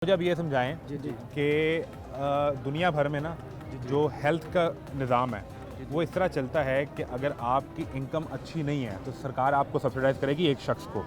मुझे अब ये समझाएं कि दुनिया भर में ना जो हेल्थ का निज़ाम है वो इस तरह चलता है कि अगर आपकी इनकम अच्छी नहीं है तो सरकार आपको सब्सिडाइज करेगी एक शख्स को,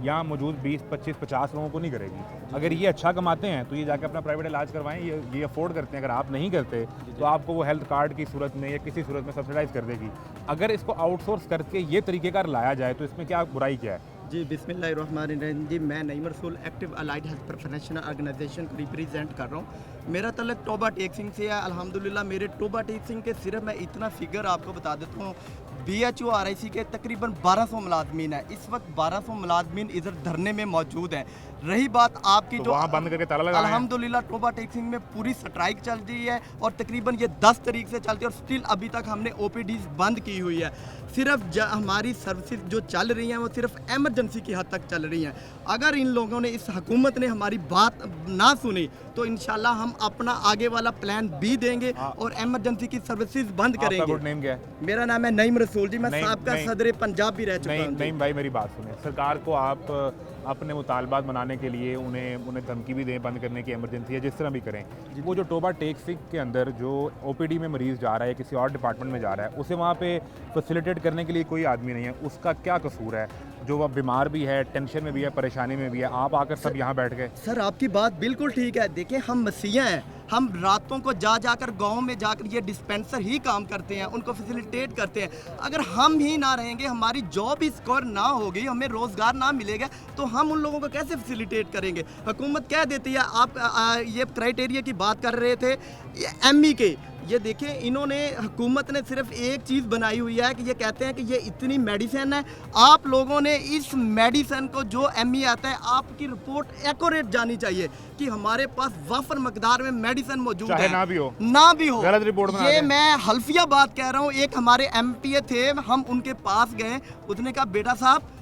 यहाँ मौजूद 20, 25, 50 लोगों को नहीं करेगी। अगर ये अच्छा कमाते हैं तो ये जाकर अपना प्राइवेट इलाज करवाएं, ये अफोर्ड करते हैं। अगर आप नहीं करते तो आपको वो हेल्थ कार्ड की सूरत में या किसी सूरत में सब्सिडाइज कर देगी। अगर इसको आउटसोर्स करके ये तरीक़ेकार लाया जाए तो इसमें क्या बुराई क्या है? जी बिस्मिल्लाहिर्रहमानिर्रहीम जी, मैं Naeem Rasool active allied health professional organisation को रिप्रेजेंट कर रहा हूँ। मेरा तल्लक टोबा टेक्सिंग से है। अल्हम्दुलिल्लाह मेरे टोबा टेक्सिंग के सिर्फ मैं इतना फिगर आपको बता देता हूँ, BHO RIC के तकरीबन 1200 मुलाजमीन है। इस वक्त 1200 मुलाजमीन इधर धरने में मौजूद हैं। रही बात आपकी तो जो वहाँ बंद करके ताला लगा रहे हैं। अल्हम्दुलिल्लाह टोबा टेक्सिंग में पूरी स्ट्राइक चल रही है और तकरीबन ये 10 तारीख से चलती है और स्टिल अभी तक हमने OPDs बंद की हुई है। सिर्फ हमारी सर्विसेज जो चल रही हैं वो सिर्फ एमरजेंसी की हद तक चल रही हैं। अगर इन लोगों ने, इस हुकूमत ने हमारी बात ना सुनी तो इंशाल्लाह हम अपना आगे वाला प्लान भी देंगे और एमरजेंसी की सर्विसेज बंद करेंगे। आपका गुड नेम क्या है? मेरा नाम है नईम रसूल जी, मैं साहब सदर पंजाब भी रह चुका हूं। नईम भाई मेरी बात सुने, सरकार को आप अपने मुतालबात मनाने के लिए उन्हें धमकी भी दें, बंद करने की इमरजेंसी है, जिस तरह भी करें। वो जो टोबा टेक्सिंग के अंदर जो OPD में मरीज़ जा रहा है, किसी और डिपार्टमेंट में जा रहा है, उसे वहाँ पे फैसिलिटेट करने के लिए कोई आदमी नहीं है, उसका क्या कसूर है? जो वह बीमार भी है, टेंशन में भी है, परेशानी में भी है, आप आकर सब यहाँ बैठ गए। सर आपकी बात बिल्कुल ठीक है। देखिए हम मसीहा हैं, हम रातों को जाकर गाँव में जाकर ये डिस्पेंसर ही काम करते हैं, उनको फैसिलिटेट करते हैं। अगर हम ही ना रहेंगे, हमारी जॉब स्कोर ना होगी, हमें रोज़गार ना मिलेगा तो हम उन लोगों को कैसे फैसिलिटेट करेंगे? हुकूमत कह देती है। आप ये क्राइटेरिया की बात कर रहे थे ME के, ये देखिए इन्होंने, हुकूमत ने सिर्फ एक चीज़ बनाई हुई है कि ये कहते हैं कि ये इतनी मेडिसिन है, आप लोगों ने इस मेडिसिन को जो ME आता है आपकी रिपोर्ट एक्यूरेट जानी चाहिए कि हमारे पास वाफर मकदार में मेडिसिन मौजूद है, ना भी हो गलत रिपोर्ट। ये मैं हल्फिया बात कह रहा हूँ। एक हमारे MPA थे, हम उनके पास गए, उसने कहा बेटा साहब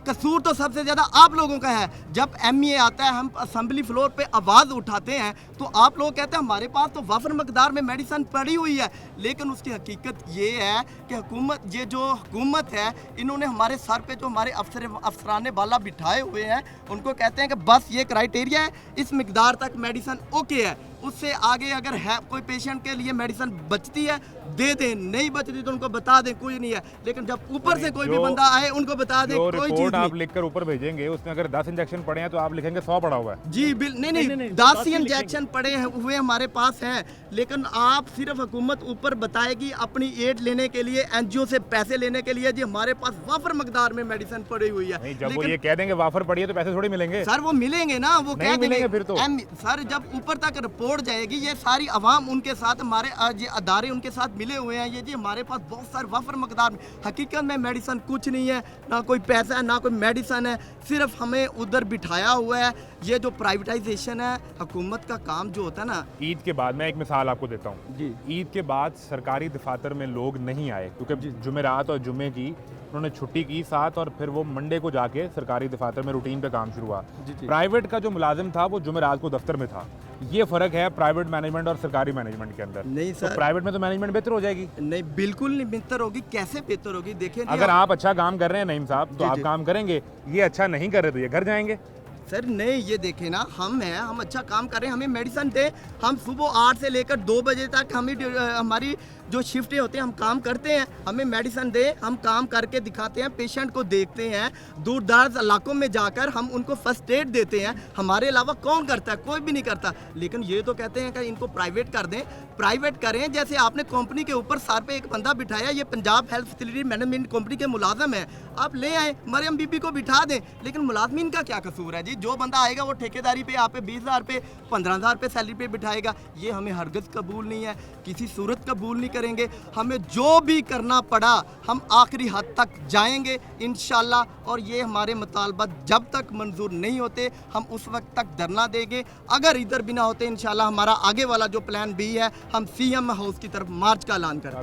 कसूर तो सबसे ज़्यादा आप लोगों का है। जब ME आता है, हम असेंबली फ्लोर पे आवाज़ उठाते हैं तो आप लोग कहते हैं हमारे पास तो वाफर मकदार में मेडिसिन पड़ी हुई है। लेकिन उसकी हकीकत ये है कि हुकूमत है, इन्होंने हमारे सर पे जो हमारे अफसराने वाला बिठाए हुए हैं, उनको कहते हैं कि बस ये क्राइटेरिया है, इस मकदार तक मेडिसिन ओके है, उससे आगे अगर है कोई पेशेंट के लिए मेडिसिन बचती है दे दें, नहीं बचती तो उनको बता दें, कोई नहीं है। लेकिन जब ऊपर से कोई भी बंदा आए उनको बता दें, कोई चीज़ आप लिखकर ऊपर भेजेंगे, उसमें अगर 10 इंजेक्शन पड़े हैं तो आप लिखेंगे 100 पड़ा हुआ है। जी नहीं 10 ही इंजेक्शन पड़े हुए हमारे पास हैं। लेकिन आप सिर्फ हुकूमत ऊपर बताएगी अपनी एड लेने के लिए, NGO से पैसे लेने के लिए, जी हमारे पास वाफर मकदार में मेडिसिन पड़ी हुई है। जब वो ये कह देंगे वाफर पड़ी है तो पैसे थोड़ी मिलेंगे सर, वो मिलेंगे ना, वो कह देंगे फिर तो। सर जब ऊपर तक रिपोर्ट जाएगी, ये सारी अवाम उनके साथ, हमारे ये अदारे उनके साथ मिले हुए हैं, ये जी हमारे पास बहुत सारे वाफर मकदार में, हकीकत में मेडिसिन कुछ नहीं है, ना कोई पैसा है ना कोई मेडिसिन है, सिर्फ हमें उधर बिठाया हुआ है। ये जो प्राइवेटाइजेशन है, हुकूमत का काम जो होता है ना, ईद के बाद मैं एक मिसाल आपको देता हूँ जी। ईद के बाद सरकारी दफातर में लोग नहीं आए क्योंकि जुमेरात और जुम्मे की उन्होंने छुट्टी की साथ, और फिर वो मंडे को जाके सरकारी दफातर में रूटीन पे काम शुरू हुआ। प्राइवेट का जो मुलाजिम था वो जुमेरात को दफ्तर में था। ये फ़र्क है प्राइवेट मैनेजमेंट और सरकारी मैनेजमेंट के अंदर। नहीं सर, तो प्राइवेट में तो मैनेजमेंट बेहतर हो जाएगी। नहीं, बिल्कुल नहीं बेहतर होगी। कैसे बेहतर होगी? देखिए अगर आप अच्छा काम कर रहे हैं नईम साहब तो आप काम करेंगे, ये अच्छा नहीं कर रहे तो ये घर जाएंगे। सर नहीं, ये देखें ना, हम अच्छा काम कर रहे हैं, हमें मेडिसिन दें। हम सुबह 8 से लेकर 2 बजे तक हमारी जो शिफ्टें होती हैं हम काम करते हैं, हमें मेडिसिन दें, हम काम करके दिखाते हैं, पेशेंट को देखते हैं, दूर दराज इलाकों में जाकर हम उनको फर्स्ट एड देते हैं। हमारे अलावा कौन करता है? कोई भी नहीं करता। लेकिन ये तो कहते हैं कि इनको प्राइवेट कर दें। प्राइवेट करें, जैसे आपने कंपनी के ऊपर सर पे एक बंदा बिठाया, ये Punjab health facility management company के मुलाजम है, आप ले आए, मरियम बीबी को बिठा दें। लेकिन मुलाजमीन का क्या कसूर है जी? जो बंदा आएगा वो ठेकेदारी पे आप पे 20,000 पे 15,000 पे सैलरी पे बिठाएगा, ये हमें हरगिज़ कबूल नहीं है, किसी सूरत कबूल नहीं करेंगे। हमें जो भी करना पड़ा हम आखिरी हद तक जाएंगे इंशाल्लाह, और ये हमारे मुतालबात जब तक मंजूर नहीं होते हम उस वक्त तक धरना देंगे। अगर इधर भी ना होते इंशाल्लाह हमारा आगे वाला जो प्लान भी है, हम CM हाउस की तरफ मार्च का ऐलान करेंगे।